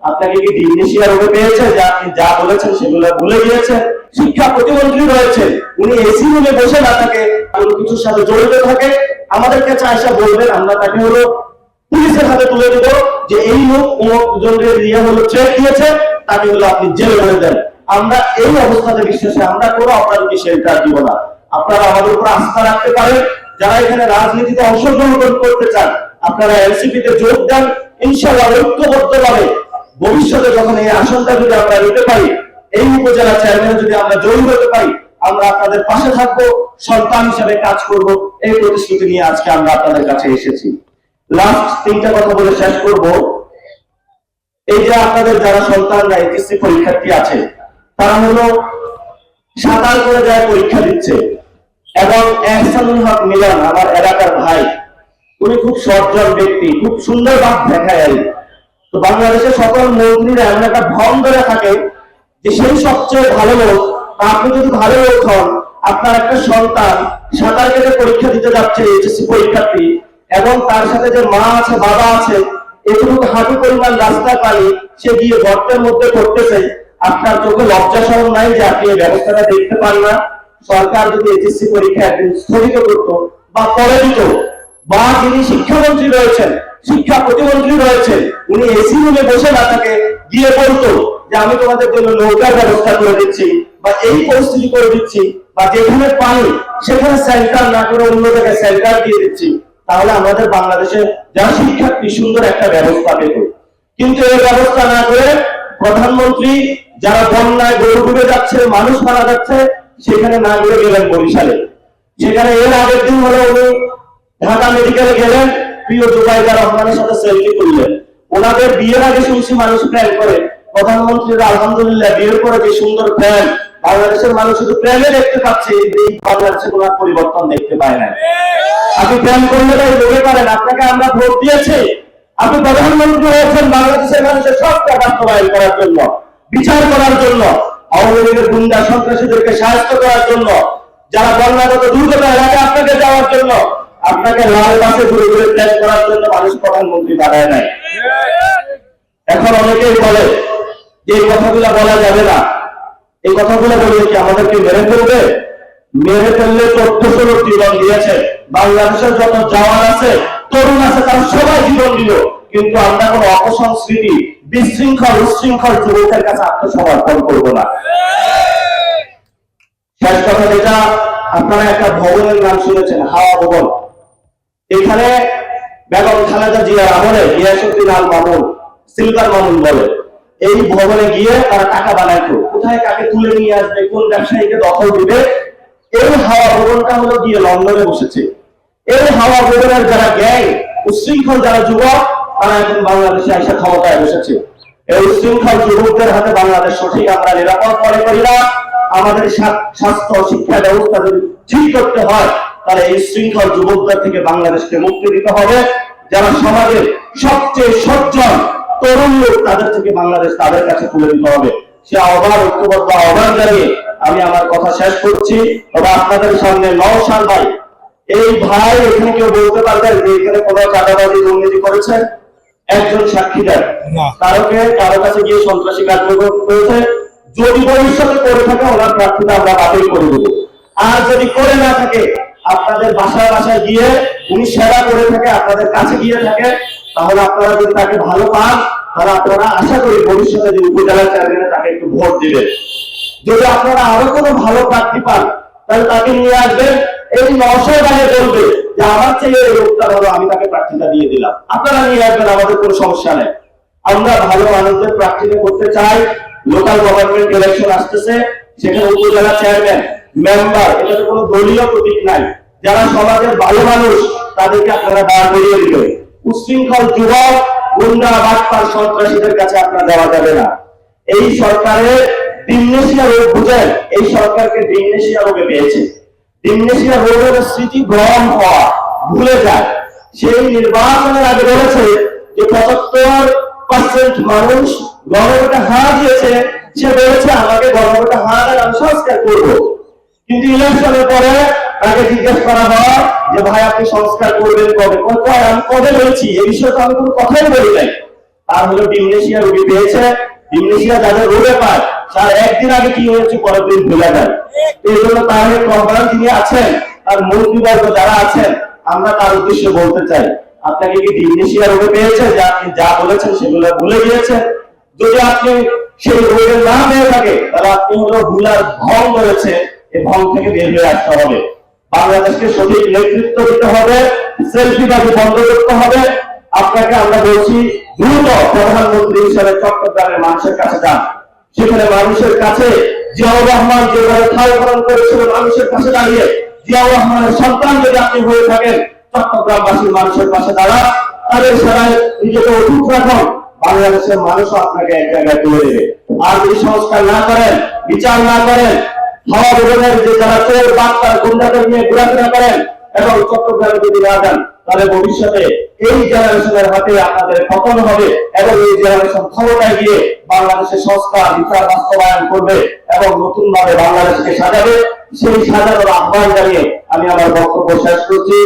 আপনাকে কি ডিমনেশিয়া রোগে পেয়েছে যে আপনি যা বলেছেন সেগুলো ভুলে গিয়েছেন? শিক্ষা প্রতিমন্ত্রী রয়েছেন, উনি এসি রুমে বসে না থাকে, কোনো কিছুর সাথে জড়িত থাকে, আমাদের কাছে আসা বলবেন, আমরা তাকে হলো পুলিশের হাতে তুলে দেব যে এই লোক অমুক জনের ইয়ে হলো চেক দিয়েছে, তাকে হলো আপনি জেলে ভরে দেন। আমরা এই অবস্থাতে বিশ্বাসে আমরা কোনো আপনাদেরকে শেল্টার দিব না। আপনারা আমাদের উপর আস্থা রাখতে পারেন। যারা এখানে রাজনীতিতে অংশগ্রহণ করতে চান, আপনারা এনসিপি তে যোগ দেন। ইনশাআল্লাহ ঐক্যবদ্ধভাবে ভবিষ্যতে যখন এই আসনটা যদি আমরা নিতে পারি, এই উপজেলা চেয়ারম্যান যদি আমরা জয়ী হতে পারি, আমরা আপনাদের পাশে থাকবো, সন্তান হিসেবে কাজ করব, এই প্রতিশ্রুতি নিয়ে আজকে আমরা আপনাদের কাছে এসেছি। লাস্ট তিনটা কথা বলে শেষ করব। এই যে আপনাদের যারা সন্তানরা এইচএসসি পরীক্ষার্থী আছে, তারা হলো সাঁতার করে যায় পরীক্ষা দিচ্ছে, এবং এহসানুল হক মিলন আমার এলাকার ভাই, উনি খুব সজ্জন ব্যক্তি, খুব সুন্দর বাপ দেখায়। তো বাংলাদেশের সকল মন্ত্রীরা এমন একটা ভ্রম ধরে থাকে যে সেই সবচেয়ে ভালো লোক। আপনি যদি ভালো লোক হন, আপনার একটা সন্তান সাঁতার কেটে পরীক্ষা দিতে যাচ্ছে, এইচএসসি পরীক্ষার্থী, এবং তার সাথে যে মা আছে বাবা আছে, এটুকু হাঁটু পরিমাণ রাস্তায় পানি সে গিয়ে গর্তের মধ্যে পড়তেছে, আপনার চোখে লজ্জা শরম নাই যে আপনি এই ব্যবস্থাটা দেখতে পান না? সরকার যদি এইচএসসি পরীক্ষা একদিন স্থগিত করতো বা করে দিত, বা যিনি শিক্ষামন্ত্রী রয়েছেন, শিক্ষা প্রতিমন্ত্রী রয়েছেন, উনি এসি রুমে বসে না থাকে গিয়ে বলতো যে আমি তোমাদের জন্য নৌকার ব্যবস্থা করে দিচ্ছি, বা এই পরিস্থিতি করে দিচ্ছি, বা যেখানে পানি সেখানে সেন্টার না করে অন্য জায়গায় সেন্টার দিয়ে দিচ্ছি, তাহলে আমাদের বাংলাদেশে যারা শিক্ষার্থী সুন্দর একটা ব্যবস্থা পেত। কিন্তু এই ব্যবস্থা না করে প্রধানমন্ত্রী যারা বন্যায় গরু ডুবে যাচ্ছে, মানুষ মারা যাচ্ছে, সেখানে না করে গেলেন বরিশালে। সেখানে এর আগের দিন হলো উনি ঢাকা মেডিকেলে গেলেন, প্রিয় জুবাইদা রহমানের সাথে সেলফি করলেন। ওনাদের বিয়ের আগে শুনছি মানুষ প্ল্যান করে, প্রধানমন্ত্রীর আলহামদুলিল্লাহ বিয়ের পরে যে সুন্দর প্ল্যান, বাংলাদেশের মানুষ শুধু প্ল্যানে দেখতে পাচ্ছে, এই বাংলাদেশে কোনো পরিবর্তন দেখতে পায় না। আপনি প্ল্যান করলে তাই বলতে পারেন আপনাকে আমরা ভোট দিয়েছি, আপনি প্রধানমন্ত্রী হয়েছেন বাংলাদেশের মানুষের সবটা বাস্তবায়ন করার জন্য, বিচার করার জন্য, আওয়ামী লীগের গুন্ডা সন্ত্রাসীদেরকে সাহায্য করার জন্য, যারা বন্যাগত দুর্গত এলাকায় আপনাকে যাওয়ার জন্য, আপনাকে লাল বাসে ঘুরে ঘুরে প্ল্যান করার জন্য মানুষ প্রধানমন্ত্রী বানায় নাই। এখন অনেকেই বলে যে এই কথাগুলো বলা যাবে না, এই কথাগুলো বলে কি আমাদেরকে মেরে ফেলবে? মেরে ফেললে 1400 জীবন দিয়েছে, বাংলাদেশের যত জওয়ান আছে, তরুণ আছে, তারা সবাই জীবন দিল, কিন্তু আমরা কোন অপসংস্কৃতি, বিশৃঙ্খল উচ্ছৃঙ্খল যুবকের কাছে আত্মসমর্পণ করব না। শেষ কথা যেটা, আপনারা একটা ভবনের নাম শুনেছেন, হাওয়া ভবন। এখানে বেগম খালেদা জিয়ার আমলে গিয়াসউদ্দিন আল মামুন, সিলভার মামুন বলে, এই ভবনে গিয়ে তারা টাকা বানাইতো, কোথায় কাকে তুলে নিয়ে আসবে, কোন ব্যবসায়ীকে দখল দিবে। এই হাওয়া ভবনটা হলো গিয়ে লন্ডনে বসেছে। এই হাওয়া ভবনের যারা গ্যাং, উচ্ছৃঙ্খল যারা যুবক, তারা এখন বাংলাদেশে এসে ক্ষমতায় বসেছে। এই উচ্ছৃঙ্খল যুবকদের হাতে বাংলাদেশ সঠিক আমরা নিরাপদ মনে করি না। আমাদের স্বাস্থ্য শিক্ষা ব্যবস্থা যদি ঠিক করতে হয়, তাহলে এই শৃঙ্খল যুবকদের থেকে বাংলাদেশকে মুক্তি দিতে হবে। যারা সমাজের সবচেয়ে সজ্জন তরুণ লোক, তাদের থেকে বাংলাদেশ তাদের কাছে তুলে দিতে হবে। সে আহ্বান, ঐক্যবদ্ধ আহ্বান জানিয়ে আমি আমার কথা শেষ করছি। তবে আপনাদের সামনে নওশাদ ভাই, এই ভাই এখানে কেউ বলতে পারবেন যে এখানে কোনো চাঁদাবাজি দুর্নীতি করেছে? একজন সাক্ষী দেন, কারো কাছে গিয়ে সন্ত্রাসী কার্যক্রম করেছে? যদি ভবিষ্যতে করে থাকে, ওনার প্রার্থীতা আমরা বাতিল করে দেবো। আর যদি করে না থাকে, আপনাদের বাসায় বাসায় গিয়ে উনি সেবা করে থাকে, আপনাদের কাছে গিয়ে থাকে, তাহলে আপনারা যদি তাকে ভালো পান, তাহলে আপনারা আশা করি ভবিষ্যতে যে উপজেলা চেয়ারম্যানে তাকে একটু ভোট দিবেন। যদি আপনারা আরো কোনো ভালো প্রার্থী পান, তাহলে তাকে নিয়ে আসবেন। এই নওশাদ ভাই বলবে যে আমার ছেলে এই লোকটা ভালো, আমি তাকে প্রার্থীতা দিয়ে দিলাম, আপনারা নিয়ে আসবেন, আমাদের কোনো সমস্যা নেই। আমরা ভালো মানুষদের প্রার্থীতা করতে চাই। লোকাল গভর্নমেন্ট ইলেকশন আসতেছে, সেখানে উপজেলা চেয়ারম্যান, মেম্বার, এটা কোনো দলীয় প্রতীক নাই। যারা সমাজের ভালো মানুষ, তাদেরকে আপনারা দাঁড় করিয়ে দিবেন। উচ্ছৃঙ্খল যুবক, গুন্ডা, বাটপার, সন্ত্রাসীদের কাছে আপনারা দেওয়া যাবে না। এই সরকারের ডিমনেশিয়া রোগ বুঝেন, এই সরকারকে ডিমনেশিয়া রোগে পেয়েছে। ডিমনেশিয়া রোগের স্মৃতি ভ্রম হওয়া, ভুলে যায়। সেই নির্বাচনের আগে বলেছে যে 75% মানুষ গণভোটে হার দিয়েছে, সে বলেছে আমাকে গণভোটে হার আর আমি সংস্কার করবো। কিন্তু ইলেকশনের পরে তাকে জিজ্ঞেস করা হয় যে ভাই আপনি সংস্কার করবেন কবে? আমি কবে বলেছি? এই বিষয়ে তো আমি কোনো কথাই বলি নাই। তার হলো ডিমনেশিয়া রোগী পেয়েছে। ডিমনেশিয়া যাদের রোগে পায় তার একদিন আগে কি হয়েছে পরের দিন ভুলে যায়। এই জন্য তার কনফারেন্স যিনি আছেন, তার মন্ত্রীবর্গ যারা আছেন, আমরা তার উদ্দেশ্যে বলতে চাই, আপনাকে কি ডিমনেশিয়া রোগে পেয়েছে যে আপনি যা বলেছেন সেগুলো ভুলে গিয়েছেন? যদি আপনি সেই রোগে না পেয়ে থাকে তাহলে আপনি হলো ভুলার ভং করেছে, এই ভং থেকে বের হয়ে আসতে হবে। বাংলাদেশকে সঠিক নেতৃত্ব দিতে হবে, সেলফিবাজি বন্ধ করতে হবে। আপনাকে আমরা বলছি দ্রুত প্রধানমন্ত্রী হিসেবে চট্টগ্রামের মানুষের কাছে যান। সেখানে মানুষের কাছে জিয়াউর রহমান যেভাবে ঠাঁই পালন করেছিল মানুষের কাছে দাঁড়িয়ে, জিয়াউর রহমানের সন্তান যদি আপনি হয়ে থাকেন, চট্টগ্রামবাসীর মানুষের পাশে দাঁড়ান, তাদের সেবায় নিজেকে অটুট রাখুন। বাংলাদেশের মানুষও আপনাকে এক জায়গায় তুলে দেবে। আর যদি সংস্কার না করেন, বিচার না করেন, হাওয়া বিভাগের যে যারা চোর বাচ্চার গুন্ডাদের নিয়ে ঘোরাফেরা করেন এবং চট্টগ্রামে যদি না যান, তাহলে ভবিষ্যতে এই জেনারেশনের হাতে আপনাদের পতন হবে এবং এই জেনারেশন ক্ষমতায় গিয়ে বাংলাদেশের সংস্কার বিচার বাস্তবায়ন করবে এবং নতুন ভাবে বাংলাদেশকে সাজাবে। সেই সাজানোর আহ্বান জানিয়ে আমি আমার বক্তব্য শেষ করছি।